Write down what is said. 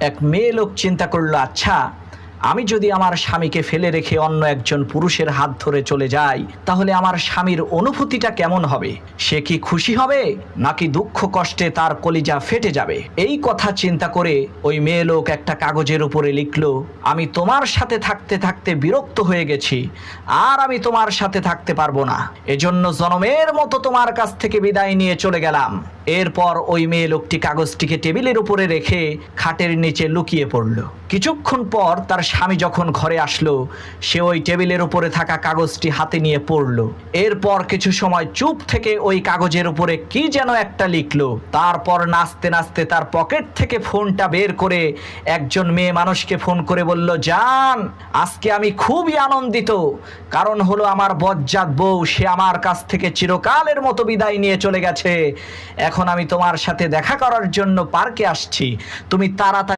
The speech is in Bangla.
এক মেয়ে লোক চিন্তা করলো, আচ্ছা আমি যদি আমার স্বামীকে ফেলে রেখে অন্য একজন পুরুষের হাত ধরে চলে যাই, তাহলে আমার স্বামীর অনুভূতিটা কেমন হবে? সে কি খুশি হবে, নাকি দুঃখ কষ্টে তার কলিজা ফেটে যাবে? এই কথা চিন্তা করে ওই মেয়ে লোক একটা কাগজের উপরে লিখলো, আমি তোমার সাথে থাকতে থাকতে বিরক্ত হয়ে গেছি, আর আমি তোমার সাথে থাকতে পারবো না, এজন্য জনমের মতো তোমার কাছ থেকে বিদায় নিয়ে চলে গেলাম। এরপর ওই মেয়ে লোকটি কাগজটিকে টেবিলের উপরে রেখে খাটের নিচে লুকিয়ে পড়ল। কিছুক্ষণ পর তার স্বামী যখন ঘরে আসলো, সে ওই টেবিলের উপরে থাকা কাগজটি হাতে নিয়ে পড়ল। এরপর কিছু সময় চুপ থেকে ওই কাগজের উপরে কি যেন একটা লিখলো। তারপর নাচতে নাচতে তার পকেট থেকে ফোনটা বের করে একজন মেয়ে মানুষকে ফোন করে বলল, জান, আজকে আমি খুবই আনন্দিত, কারণ হলো আমার বজ্জাত বউ সে আমার কাছ থেকে চিরকালের মতো বিদায় নিয়ে চলে গেছে। এখন আমি তোমার সাথে দেখা করার জন্য পার্কে আসছি, তুমি তাড়াতাড়ি